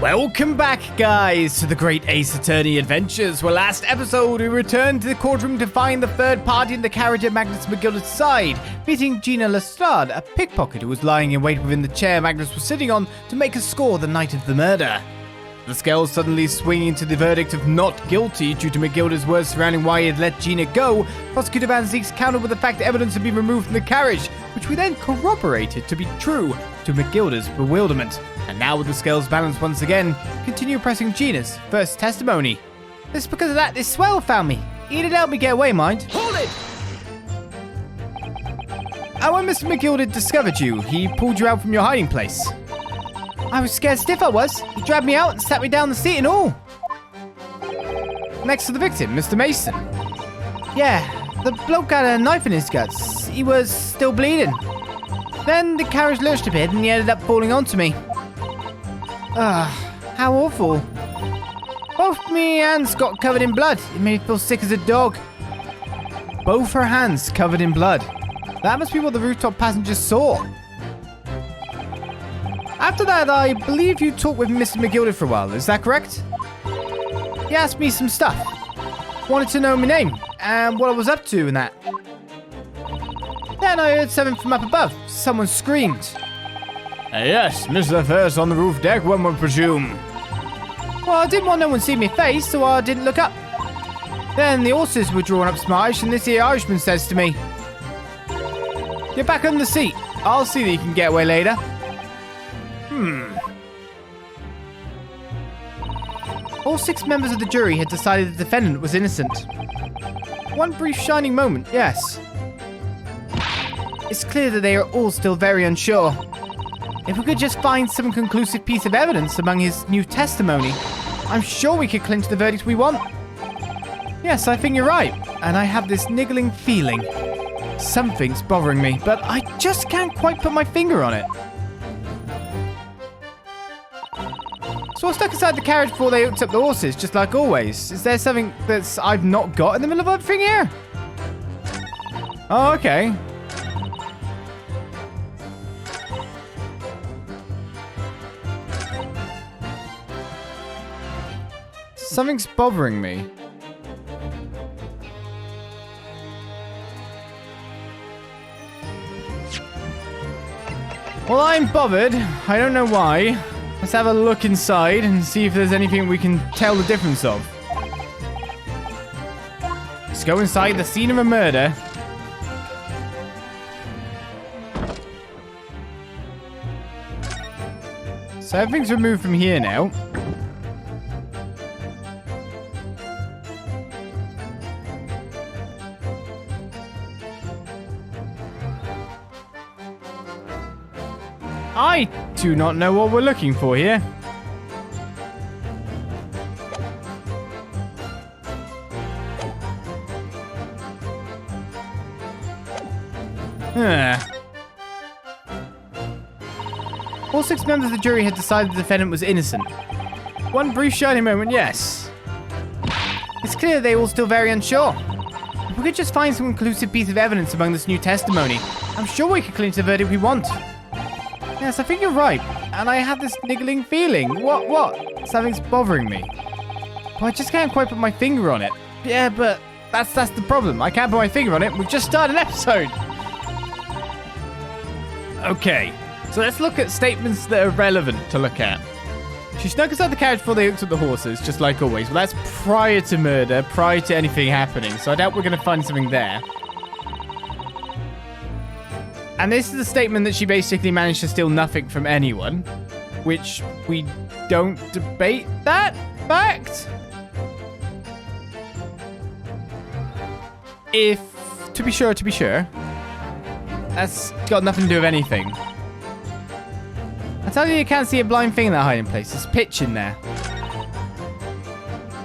Welcome back, guys, to the Great Ace Attorney Adventures, where last episode we returned to the courtroom to find the third party in the carriage at Magnus McGilder's side, meeting Gina Lestrade, a pickpocket who was lying in wait within the chair Magnus was sitting on to make a score the night of the murder. The scales suddenly swinging to the verdict of not guilty due to McGilder's words surrounding why he had let Gina go, Prosecutor Van Zeek's countered with the fact that evidence had been removed from the carriage, which we then corroborated to be true to McGilder's bewilderment. And now with the scales balanced once again, continue pressing Gina's first testimony. It's because of that this swell found me. He didn't help me get away, mind. Hold it! And when Mr. McGilder discovered you, he pulled you out from your hiding place. I was scared stiff, I was. He dragged me out and sat me down the seat and all. Next to the victim, Mr. Mason. Yeah, the bloke had a knife in his guts. He was still bleeding. Then the carriage lurched a bit and he ended up falling onto me. How awful. Both me hands got covered in blood. It made me feel sick as a dog. Both her hands covered in blood. That must be what the rooftop passengers saw. After that, I believe you talked with Mr. McGilder for a while, is that correct? He asked me some stuff. Wanted to know my name, and what I was up to and that. Then I heard something from up above. Someone screamed. Yes, Mr. First on the roof deck, one would presume. Well, I didn't want no one to see my face, so I didn't look up. Then the horses were drawn up smartish, and this here Irishman says to me, "Get back on the seat. I'll see that you can get away later." All 6 members of the jury had decided the defendant was innocent. One brief shining moment, yes. It's clear that they are all still very unsure. If we could just find some conclusive piece of evidence among his new testimony, I'm sure we could clinch the verdict we want. Yes, I think you're right, and I have this niggling feeling. Something's bothering me, but I just can't quite put my finger on it. So I stuck inside the carriage before they hooked up the horses, just like always. Is there something that's I've not got in the middle of everything here? Oh, okay. Something's bothering me. Well, I'm bothered. I don't know why. Let's have a look inside and see if there's anything we can tell the difference of. Let's go inside the scene of a murder. So everything's removed from here now. I do not know what we're looking for here. All 6 members of the jury had decided the defendant was innocent. One brief shining moment, yes. It's clear they all still very unsure. If we could just find some conclusive piece of evidence among this new testimony, I'm sure we could clinch the verdict we want. Yes, I think you're right. And I have this niggling feeling. What? Something's bothering me. But I just can't quite put my finger on it. Yeah, but that's the problem. I can't put my finger on it. We've just started an episode. Okay, so let's look at statements that are relevant to look at. She snuck inside the carriage before they hooked up the horses, just like always. Well, that's prior to murder, prior to anything happening. So I doubt we're going to find something there. And this is a statement that she basically managed to steal nothing from anyone, which we don't debate that fact. To be sure, that's got nothing to do with anything. I tell you can't see a blind thing in that hiding place. There's pitch in there.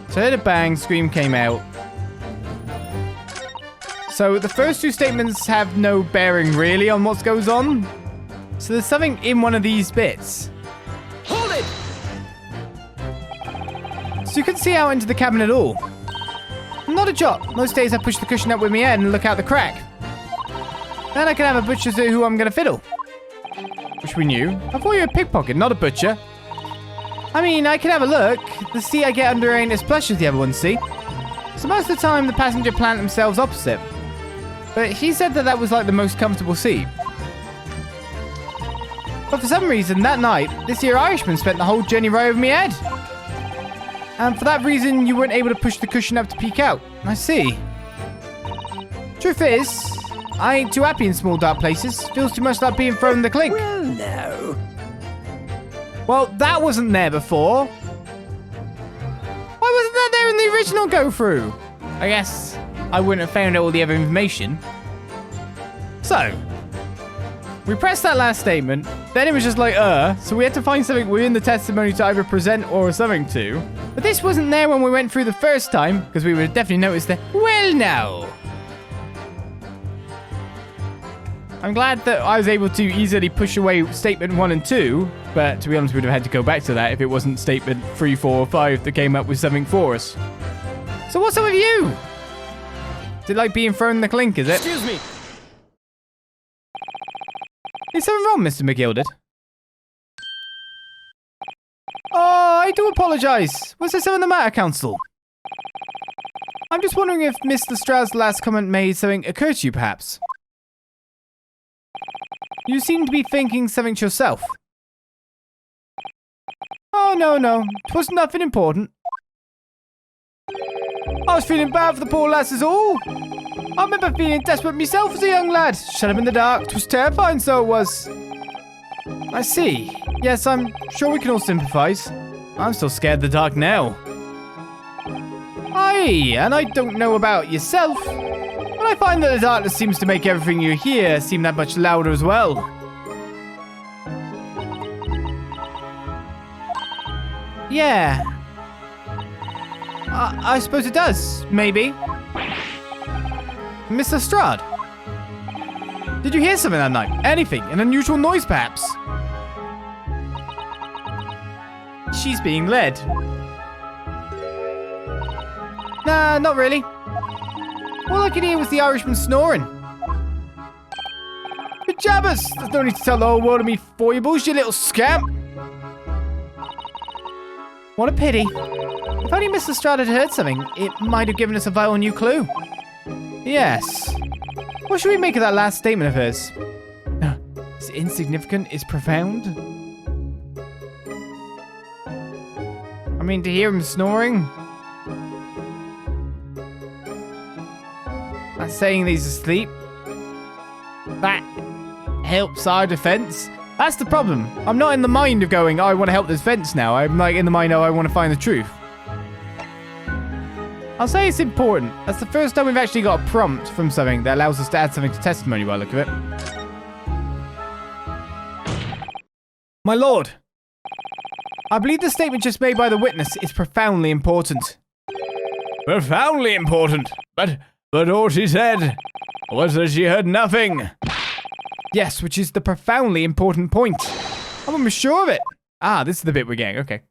So I heard a bang, scream came out. So the first 2 statements have no bearing really on what goes on. So there's something in one of these bits. Hold it! So you can see out into the cabin at all. Not a jot. Most days I push the cushion up with my head and look out the crack. Then I can have a butcher to who I'm going to fiddle. Which we knew. I thought you were a pickpocket, not a butcher. I mean, I can have a look. The seat I get under ain't as plush as the other ones, see? So most of the time, the passenger plant themselves opposite. But he said that was like the most comfortable seat. But for some reason, that night, this here Irishman spent the whole journey right over my head. And for that reason, you weren't able to push the cushion up to peek out. I see. Truth is, I ain't too happy in small dark places. Feels too much like being thrown in the clink. Well, no. Well, that wasn't there before. Why wasn't that there in the original go-through? I guess I wouldn't have found out all the other information. So, we pressed that last statement, then it was just like, so we had to find something within the testimony to either present or something to. But this wasn't there when we went through the first time, because we would have definitely noticed that. Well, no. I'm glad that I was able to easily push away statement 1 and 2, but to be honest, we would have had to go back to that if it wasn't statement 3, 4, or 5 that came up with something for us. So what's up with you? Is it like being thrown in the clink, is it? Excuse me. Is something wrong, Mr. McGilded? Oh, I do apologise. Was there something the matter, Counsel? I'm just wondering if Ms. Lestrade's last comment made something occur to you, perhaps? You seem to be thinking something to yourself. Oh, no. 'Twas nothing important. I was feeling bad for the poor lass is all. I remember feeling desperate myself as a young lad. Shut up in the dark. 'Twas terrifying, so it was. I see. Yes, I'm sure we can all sympathise. I'm still scared of the dark now. Aye, and I don't know about yourself, but I find that the darkness seems to make everything you hear seem that much louder as well. Yeah. I suppose it does, maybe. Ms. Lestrade, did you hear something that night? Anything? An unusual noise, perhaps? She's being led. Nah, not really. All I could hear was the Irishman snoring. Jabbers! There's no need to tell the whole world of me foibles, you little scamp. What a pity. If only Ms. Lestrade had heard something, it might have given us a vital new clue. Yes. What should we make of that last statement of hers? It's insignificant, it's profound. I mean, to hear him snoring. That's saying he's asleep. That helps our defense. That's the problem. I'm not in the mind of going, oh, I want to help this defense now. I'm like in the mind, oh, I want to find the truth. I'll say it's important. That's the first time we've actually got a prompt from something that allows us to add something to testimony by the look of it. My lord, I believe the statement just made by the witness is profoundly important. Profoundly important? But all she said was that she heard nothing. Yes, which is the profoundly important point. I'm almost sure of it. Ah, this is the bit we're getting. Okay.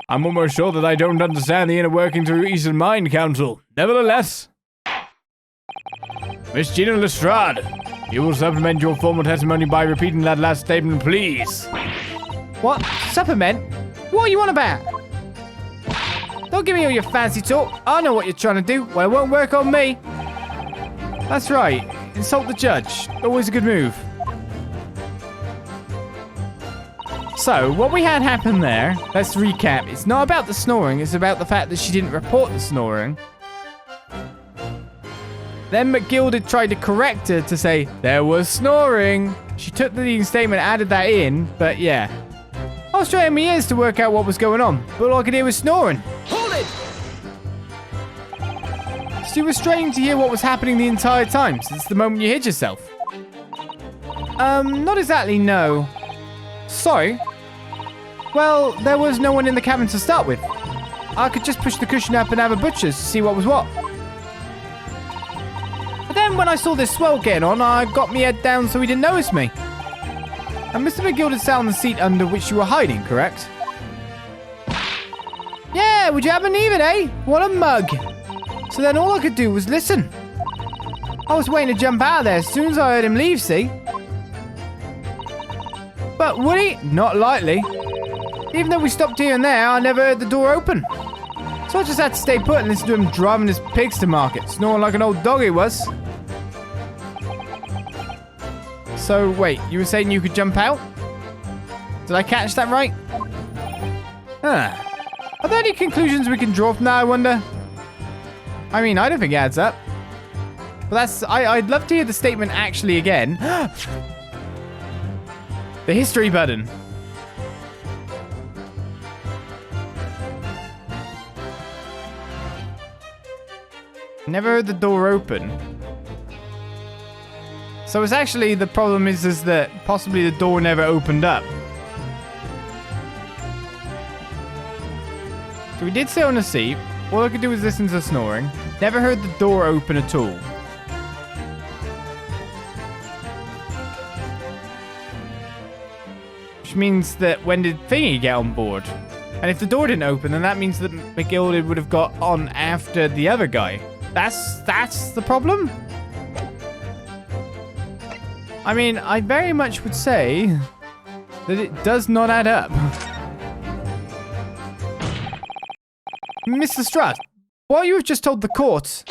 I'm almost sure that I don't understand the inner workings of your Eastern mind, Counsel. Nevertheless, Miss Gina Lestrade, you will supplement your formal testimony by repeating that last statement, please. What? Supplement? What are you on about? Don't give me all your fancy talk. I know what you're trying to do. Well, it won't work on me. That's right. Insult the judge. Always a good move. So, what we had happen there, let's recap. It's not about the snoring, it's about the fact that she didn't report the snoring. Then McGilded tried to correct her to say, there was snoring. She took the leading statement, added that in, but yeah. I was trying my ears to work out what was going on, but all I could hear was snoring. Hold it! So you were straining to hear what was happening the entire time, since the moment you hid yourself? Not exactly, no. Sorry. Well, there was no one in the cabin to start with. I could just push the cushion up and have a butcher's to see what was what. But then when I saw this swell getting on, I got my head down so he didn't notice me. And Mr. McGilded sat on the seat under which you were hiding, correct? Yeah, would you have an even, eh? What a mug. So then all I could do was listen. I was waiting to jump out of there as soon as I heard him leave, see? But would he? Not likely. Even though we stopped here and there, I never heard the door open. So I just had to stay put and listen to him driving his pigs to market, snoring like an old dog he was. So, wait, you were saying you could jump out? Did I catch that right? Huh. Are there any conclusions we can draw from that, I wonder? I mean, I don't think it adds up. But I'd love to hear the statement actually again. The history button. Never heard the door open. So it's actually, the problem is that possibly the door never opened up. So we did sit on a seat. All I could do was listen to snoring. Never heard the door open at all. Which means that when did Thingy get on board? And if the door didn't open, then that means that McGilded would have got on after the other guy. That's the problem? I mean, I very much would say that it does not add up. Ms Lestrade, what you have just told the court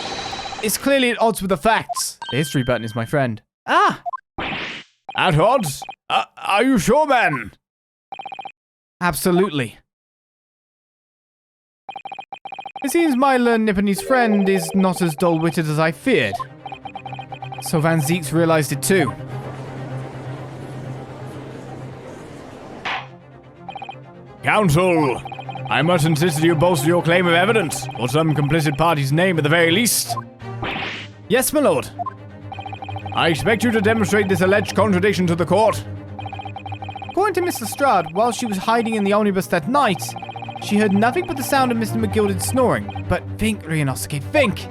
is clearly at odds with the facts. The history button is my friend. Ah! At odds? Are you sure, man? Absolutely. It seems my learned Nipponese friend is not as dull-witted as I feared. So Van Zieks realized it too. Counsel, I must insist that you bolster your claim of evidence, or some complicit party's name at the very least. Yes, my lord. I expect you to demonstrate this alleged contradiction to the court. According to Ms Lestrade, while she was hiding in the omnibus that night, she heard nothing but the sound of Mr. McGilded snoring. But think, Ryunosuke, think!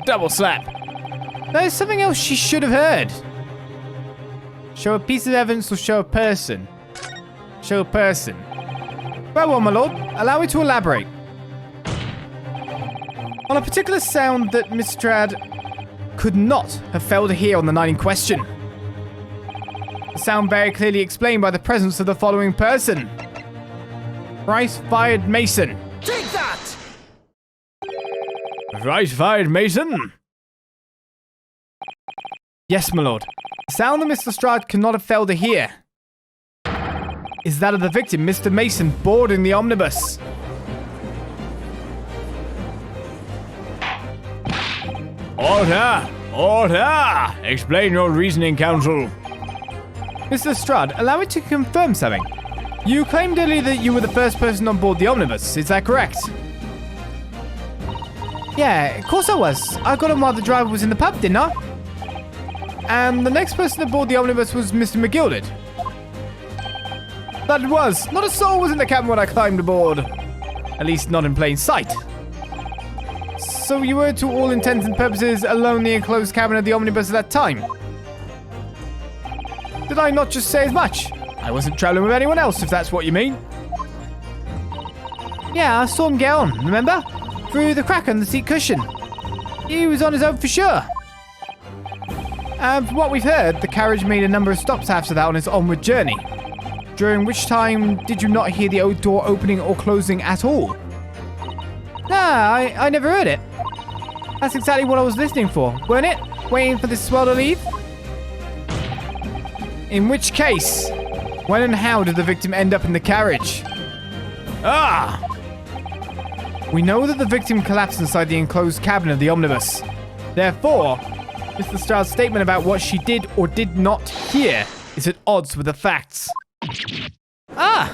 Double slap. There's something else she should have heard. Show a piece of evidence or show a person? Show a person. Very well, my lord. Allow me to elaborate. On a particular sound that Miss Lestrade could not have failed to hear on the night in question. The sound very clearly explained by the presence of the following person. Rice-fired Mason. Take that! Rice-fired Mason? Yes, my lord. The sound that Miss Lestrade could not have failed to hear is that of the victim, Mr. Mason, boarding the omnibus. Order! Order! Explain your reasoning, counsel. Mr. Lestrade, allow me to confirm something. You claimed earlier that you were the first person on board the omnibus, is that correct? Yeah, of course I was. I got on while the driver was in the pub, didn't I? And the next person aboard the omnibus was Mr. McGilded. That it was. Not a soul was in the cabin when I climbed aboard. At least not in plain sight. So you were, to all intents and purposes, alone in the enclosed cabin of the omnibus at that time? Did I not just say as much? I wasn't traveling with anyone else, if that's what you mean. Yeah, I saw him get on, remember? Through the crack on the seat cushion. He was on his own for sure. And from what we've heard, the carriage made a number of stops after that on its onward journey. During which time did you not hear the door opening or closing at all? Nah, I never heard it. That's exactly what I was listening for, weren't it? Waiting for this swell to leave? In which case, when and how did the victim end up in the carriage? Ah! We know that the victim collapsed inside the enclosed cabin of the omnibus. Therefore, Mr. Lestrade's statement about what she did or did not hear is at odds with the facts. Ah!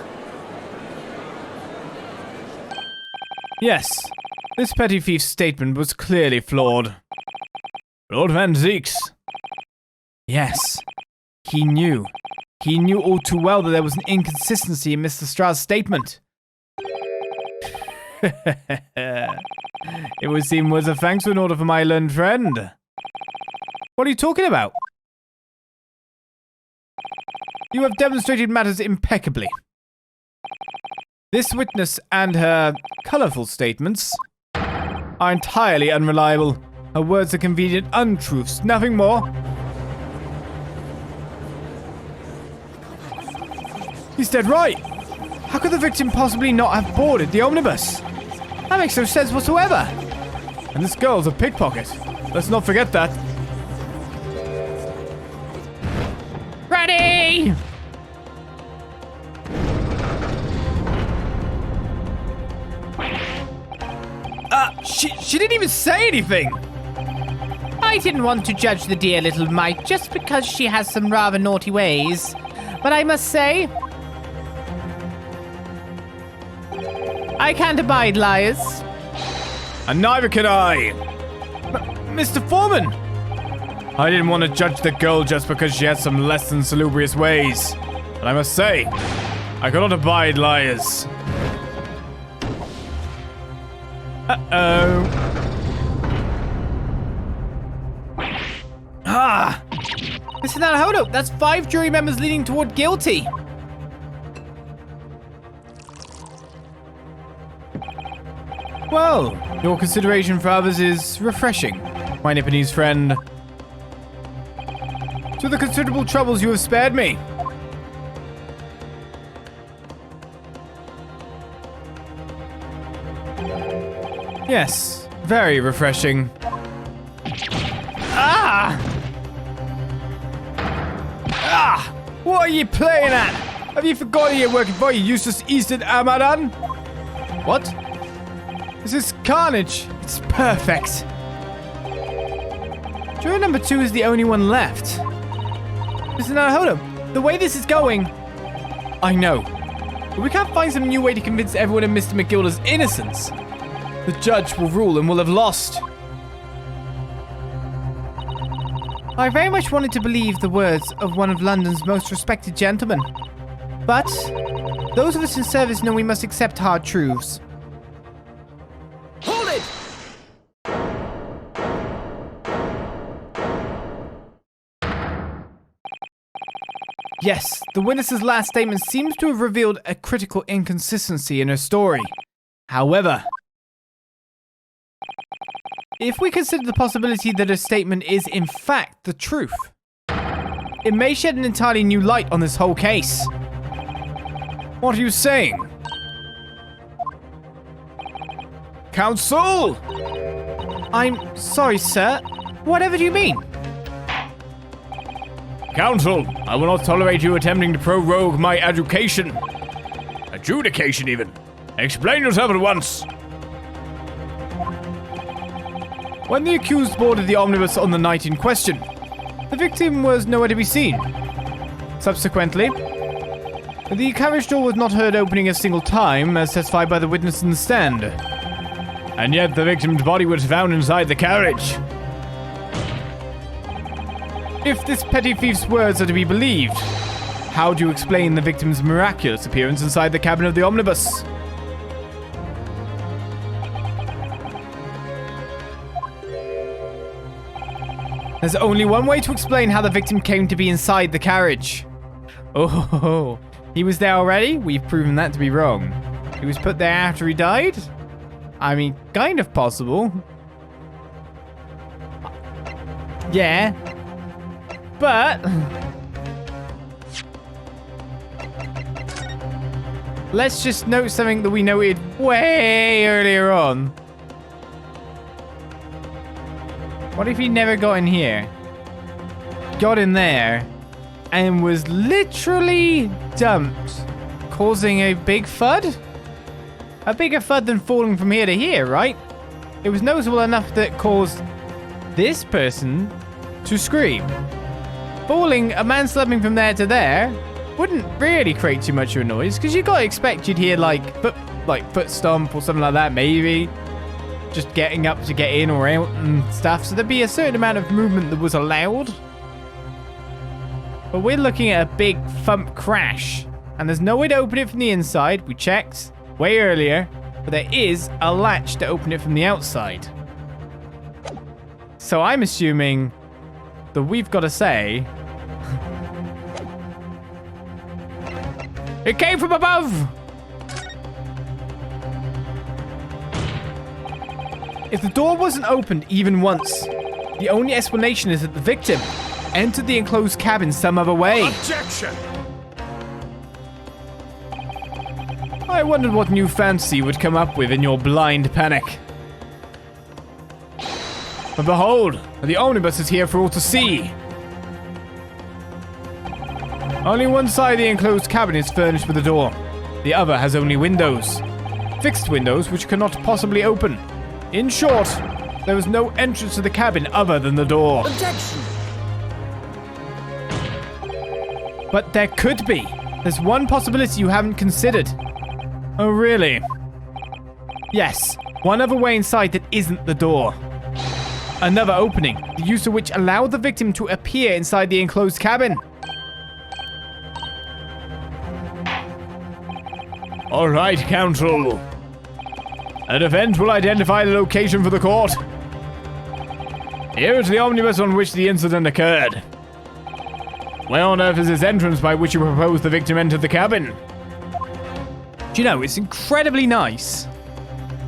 Yes, this petty thief's statement was clearly flawed. Lord Van Zieks. Yes, he knew. He knew all too well that there was an inconsistency in Mr. Lestrade's statement. It would seem was a thanks in order for my learned friend. What are you talking about? You have demonstrated matters impeccably. This witness and her colourful statements are entirely unreliable. Her words are convenient untruths, nothing more. He's dead right. How could the victim possibly not have boarded the omnibus? That makes no sense whatsoever. And this girl's a pickpocket. Let's not forget that. Ready! She didn't even say anything. I didn't want to judge the dear little mite just because she has some rather naughty ways. But I must say, I can't abide liars. And neither can I. Mr. Foreman! I didn't want to judge the girl just because she had some less than salubrious ways. But I must say, I cannot abide liars. Uh-oh. Ah! Mr. Naruhodo, that's 5 jury members leaning toward guilty. Well, your consideration for others is refreshing, my Nipponese friend. To the considerable troubles you have spared me. Yes, very refreshing. Ah! Ah! What are you playing at? Have you forgotten you're working for your useless Eastern Amaran? What? This is carnage. It's perfect. Juror number 2 is the only one left. Mr. Naruhodo, the way this is going... I know. But we can't find some new way to convince everyone of Mr. McGilda's innocence. The judge will rule and will have lost. I very much wanted to believe the words of one of London's most respected gentlemen. But those of us in service know we must accept hard truths. Hold it! Yes, the witness's last statement seems to have revealed a critical inconsistency in her story. However, if we consider the possibility that her statement is in fact the truth, it may shed an entirely new light on this whole case. What are you saying? Counsel! I'm sorry, sir. Whatever do you mean? Counsel, I will not tolerate you attempting to prorogue my adjudication. Adjudication, even. Explain yourself at once. When the accused boarded the omnibus on the night in question, the victim was nowhere to be seen. Subsequently, the carriage door was not heard opening a single time, as testified by the witness in the stand. And yet the victim's body was found inside the carriage. If this petty thief's words are to be believed, how do you explain the victim's miraculous appearance inside the cabin of the omnibus? There's only one way to explain how the victim came to be inside the carriage. Oh, he was there already? We've proven that to be wrong. He was put there after he died? I mean, kind of possible. Yeah. But let's just note something that we noted way earlier on. What if he never got in here? Got in there and was literally dumped, causing a big thud? A bigger thud than falling from here to here, right? It was noticeable enough that it caused this person to scream. Falling a man slumping from there to there wouldn't really create too much of a noise, because you gotta expect you'd hear like foot stomp or something like that, maybe. Just getting up to get in or out and stuff, so there'd be a certain amount of movement that was allowed. But we're looking at a big thump crash, and there's no way to open it from the inside. We checked way earlier, but there is a latch to open it from the outside. So I'm assuming that we've got to say it came from above. If the door wasn't opened even once, the only explanation is that the victim entered the enclosed cabin some other way. Objection! I wondered what new fantasy you would come up with in your blind panic. But behold, the omnibus is here for all to see. Only one side of the enclosed cabin is furnished with a door. The other has only windows. Fixed windows which cannot possibly open. In short, there is no entrance to the cabin other than the door. Objection! But there could be. There's one possibility you haven't considered. Oh, really? Yes, one other way inside that isn't the door. Another opening, the use of which allowed the victim to appear inside the enclosed cabin. All right, counsel. The defense will identify the location for the court. Here is the omnibus on which the incident occurred. Where on earth is this entrance by which you propose the victim entered the cabin? Do you know, it's incredibly nice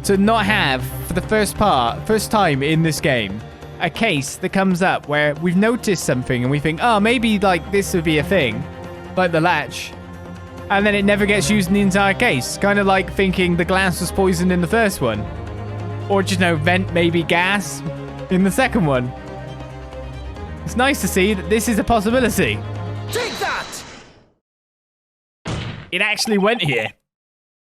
to not have, for the first time in this game, a case that comes up where we've noticed something and we think, oh, maybe like this would be a thing, like the latch, and then it never gets used in the entire case. Kind of like thinking the glass was poisoned in the first one, or just, you know, vent maybe gas in the second one. It's nice to see that this is a possibility. Take that! It actually went here.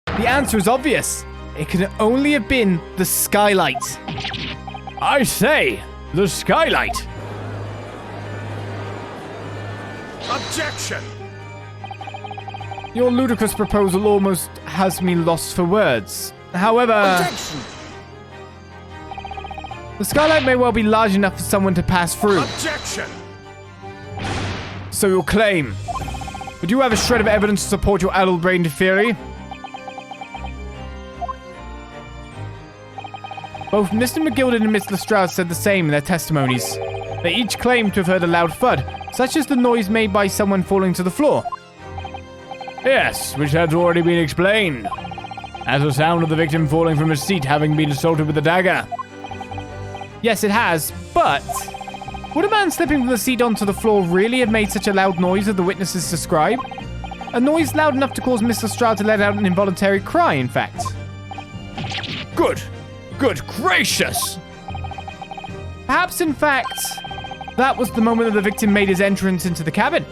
The answer is obvious. It can only have been the Skylight. I say, the Skylight. Objection! Your ludicrous proposal almost has me lost for words. However, Objection! the Skylight may well be large enough for someone to pass through. Objection! So you'll claim. But do you have a shred of evidence to support your addle-brained theory? Both Mr. McGilded and Ms Lestrade said the same in their testimonies. They each claimed to have heard a loud thud, such as the noise made by someone falling to the floor. Yes, which has already been explained. As the sound of the victim falling from his seat having been assaulted with a dagger. Yes, it has, but would a man slipping from the seat onto the floor really have made such a loud noise as the witnesses describe? A noise loud enough to cause Ms Lestrade to let out an involuntary cry, in fact. Good gracious! Perhaps, in fact, that was the moment that the victim made his entrance into the cabin.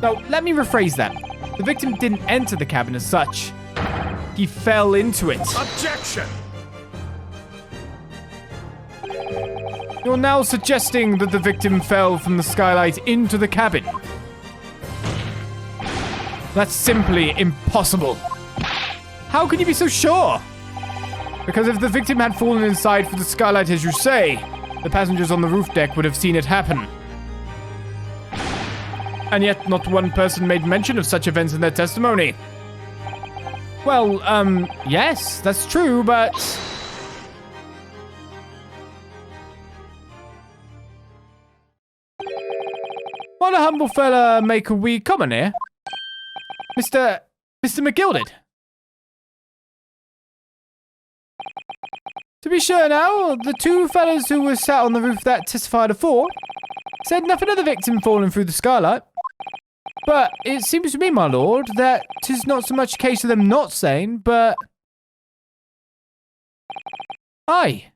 No, let me rephrase that. The victim didn't enter the cabin as such. He fell into it. Objection! You're now suggesting that the victim fell from the Skylight into the cabin. That's simply impossible. How can you be so sure? Because if the victim had fallen inside through the Skylight as you say, the passengers on the roof deck would have seen it happen. And yet not one person made mention of such events in their testimony. Well, yes, that's true, but why'd a humble fella make a wee comment here? Mr. McGilded? To be sure now, the two fellows who were sat on the roof that testified afore said nothing of the victim falling through the Skylight. But it seems to me, my lord, that 'tis not so much a case of them not saying, but aye.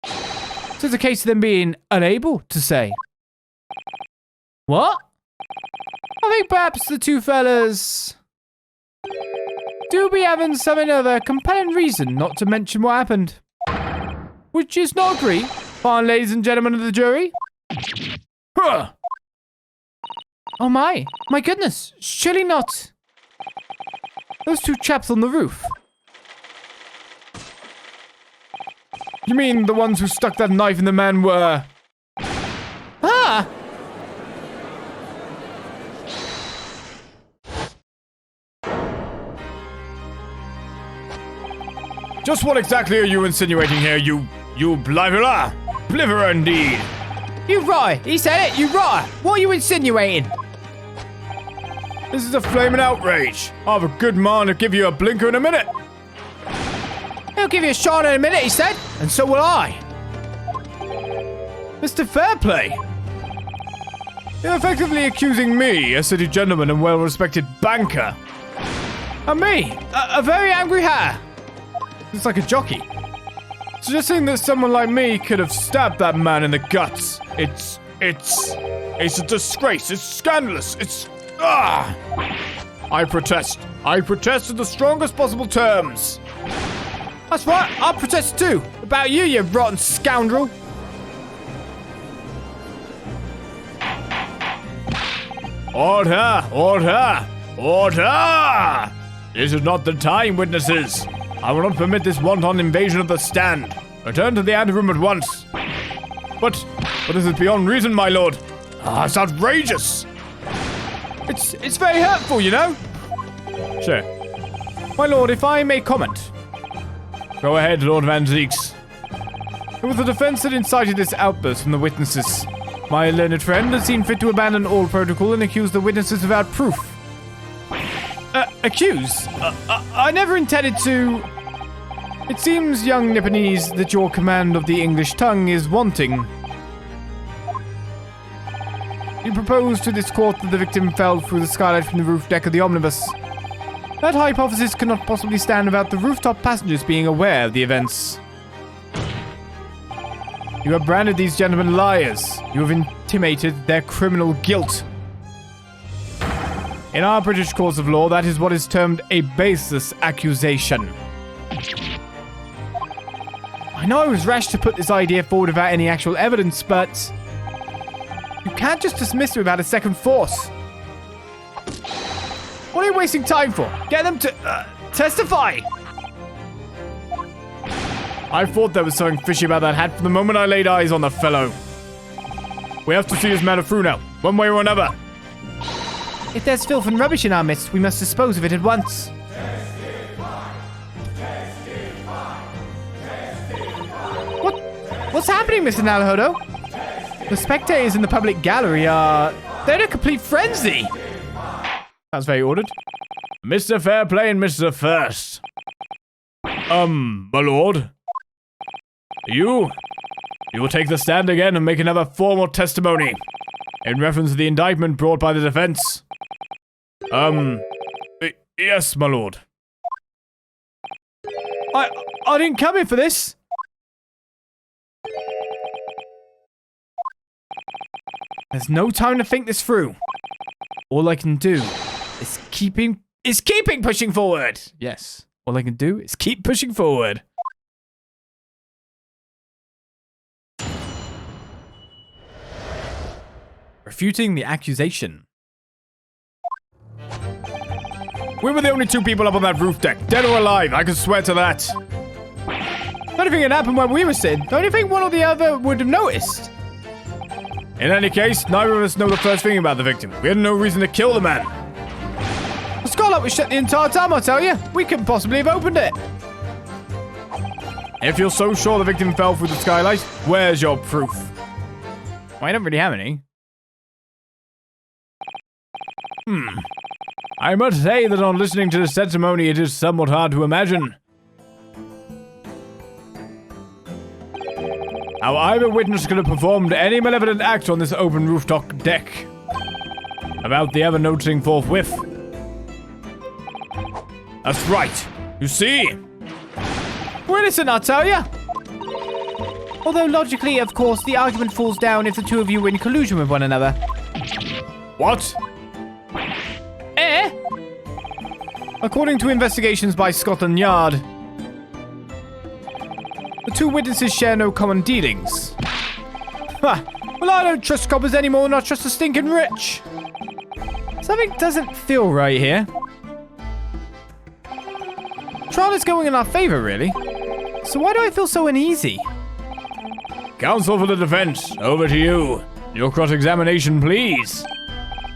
'Tis a case of them being unable to say. What? I think perhaps the two fellas do be having something of a compelling reason not to mention what happened. Would you not agree, fine ladies and gentlemen of the jury? Huh. Oh my goodness, surely not. Those two chaps on the roof. You mean the ones who stuck that knife in the man were... Ah! Just what exactly are you insinuating here, you bliverer? Bliverer indeed. You right, he said it, you right. What are you insinuating? This is a flaming outrage. I'll have a good mind to give you a blinker in a minute. He'll give you a shot in a minute, he said, and so will I. Mr. Fairplay. You're effectively accusing me, a city gentleman and well-respected banker. And me, a very angry hatter. It's like a jockey. Suggesting that someone like me could have stabbed that man in the guts. It's a disgrace. It's scandalous. I protest. I protest in the strongest possible terms. That's right. I'll protest too. About you, you rotten scoundrel. Order! Order! Order! This is not the time, witnesses. I will not permit this wanton invasion of the stand. Return to the anteroom at once. But this is beyond reason, my lord. It's outrageous. It's very hurtful, you know. Sure. My lord, if I may comment. Go ahead, Lord Van Zeeks. It was the defense that incited this outburst from the witnesses. My learned friend has seen fit to abandon all protocol and accuse the witnesses without proof. Accuse? I never intended to... It seems, young Nipponese, that your command of the English tongue is wanting. You propose to this court that the victim fell through the skylight from the roof deck of the omnibus. That hypothesis cannot possibly stand without the rooftop passengers being aware of the events. You have branded these gentlemen liars. You have intimated their criminal guilt. In our British courts of law, that is what is termed a baseless accusation. I know I was rash to put this idea forward without any actual evidence, but... you can't just dismiss it without a second force. What are you wasting time for? Get them to testify! I thought there was something fishy about that hat from the moment I laid eyes on the fellow. We have to see this matter through now, one way or another. If there's filth and rubbish in our midst, we must dispose of it at once. Testify. Testify. Testify. What's happening, Mr. Naruhodo? The spectators in the public gallery are... they're in a complete frenzy. That's very ordered. Mr. Fairplay and Mr. First. My lord. You will take the stand again and make another formal testimony in reference to the indictment brought by the defense. Yes, my lord. I didn't come here for this. There's no time to think this through. All I can do is keeping pushing forward. Yes. All I can do is keep pushing forward. Refuting the accusation. We were the only two people up on that roof deck, dead or alive, I can swear to that. The only thing that happened when we were sitting, the only thing one or the other would have noticed. In any case, neither of us know the first thing about the victim. We had no reason to kill the man. The Skylight was shut the entire time, I tell you. We couldn't possibly have opened it. If you're so sure the victim fell through the skylight, where's your proof? Well, I don't really have any. I must say that on listening to this testimony, it is somewhat hard to imagine how either witness could have performed any malevolent act on this open rooftop deck without the ever noticing forthwith. That's right. You see? We're innocent, I tell ya. Although logically, of course, the argument falls down if the two of you were in collusion with one another. What? According to investigations by Scotland Yard, the two witnesses share no common dealings. Ha! Well, I don't trust coppers anymore than I trust the stinking rich. Something doesn't feel right here. Trial is going in our favor, really. So why do I feel so uneasy? Counsel for the defense, over to you. Your cross-examination, please.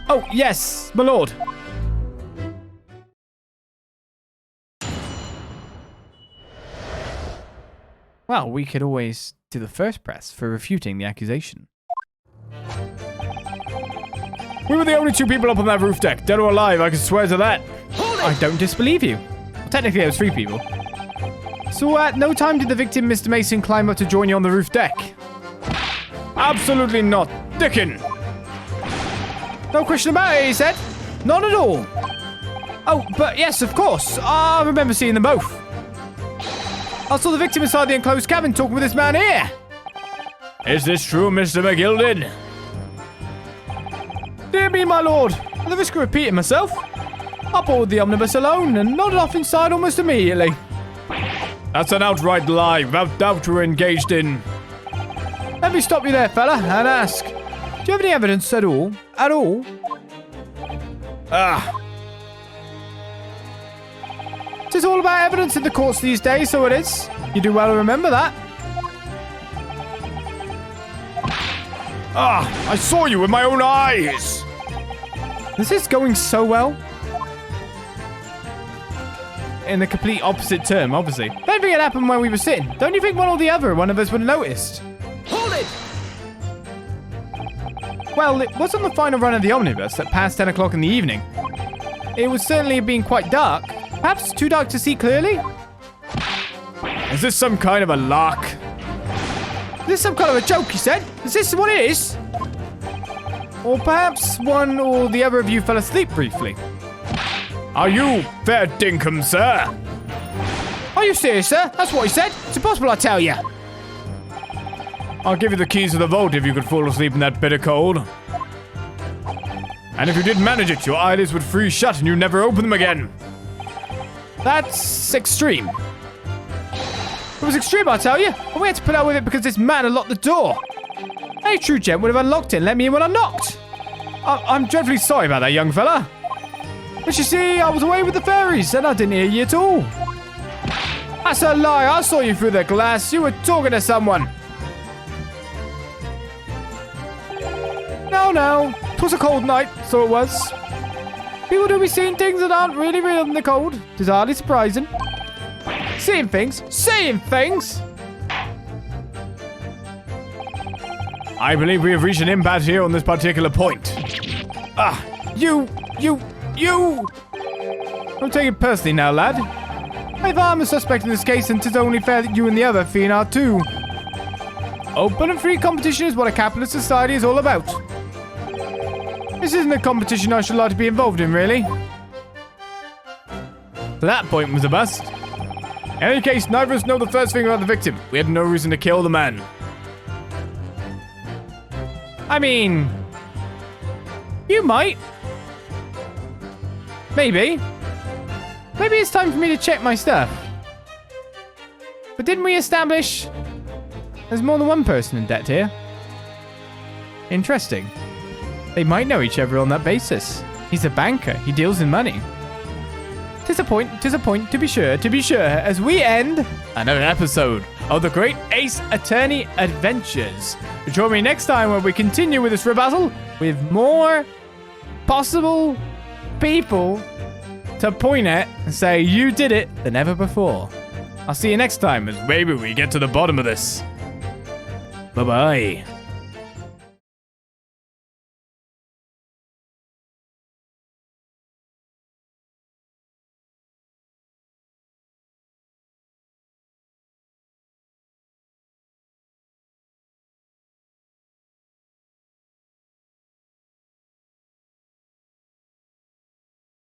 Oh, yes, my lord. Well, we could always do the first press for refuting the accusation. We were the only two people up on that roof deck, dead or alive, I can swear to that. I don't disbelieve you. Well, technically, there was 3 people. So at no time did the victim, Mr. Mason, climb up to join you on the roof deck? Absolutely not. Dickin! No question about it, he said. Not at all. Oh, but yes, of course. I remember seeing them both. I saw the victim inside the enclosed cabin talking with this man here. Is this true, Mr. McGilden? Dear me, my lord. At the risk of repeating myself, I boarded the omnibus alone and nodded off inside almost immediately. That's an outright lie. Without doubt you were engaged in... Let me stop you there, fella, and ask. Do you have any evidence at all? At all? It's all about evidence in the courts these days, so it is. You do well to remember that. I saw you with my own eyes. This is going so well. In the complete opposite term, obviously. If anything had happened when we were sitting, don't you think one or the other one of us would have noticed? Hold it! Well, it was on the final run of the omnibus at past 10 o'clock in the evening. It would certainly have been quite dark. Perhaps too dark to see clearly? Is this some kind of a lark? Is this some kind of a joke, he said? Is this what it is? Or perhaps one or the other of you fell asleep briefly. Are you fair dinkum, sir? Are you serious, sir? That's what he said. It's impossible, I tell you. I'll give you the keys to the vault if you could fall asleep in that bitter cold. And if you did manage it, your eyelids would freeze shut and you'd never open them again. That's extreme. It was extreme, I tell you. And we had to put out with it because this man had locked the door. Any true gent would have unlocked it and let me in when I knocked. I'm dreadfully sorry about that, young fella. But you see, I was away with the fairies and I didn't hear you at all. That's a lie. I saw you through the glass. You were talking to someone. No. It was a cold night, so it was. People do be seeing things that aren't really real in the cold. It is hardly surprising. Seeing things. I believe we have reached an impasse here on this particular point. You! Don't take it personally now, lad. If I'm a suspect in this case, and 'tis only fair that you and the other fiend are too. Open and free competition is what a capitalist society is all about. This isn't a competition I should like to be involved in, really. That point was a bust. In any case, neither of us know the first thing about the victim. We had no reason to kill the man. I mean... you might. Maybe. Maybe it's time for me to check my stuff. But didn't we establish there's more than one person in debt here? Interesting. They might know each other on that basis. He's a banker. He deals in money. 'Tis a point, to be sure, as we end another episode of the Great Ace Attorney Adventures. Join me next time when we continue with this rebuttal with more possible people to point at and say you did it than ever before. I'll see you next time as maybe we get to the bottom of this. Bye-bye.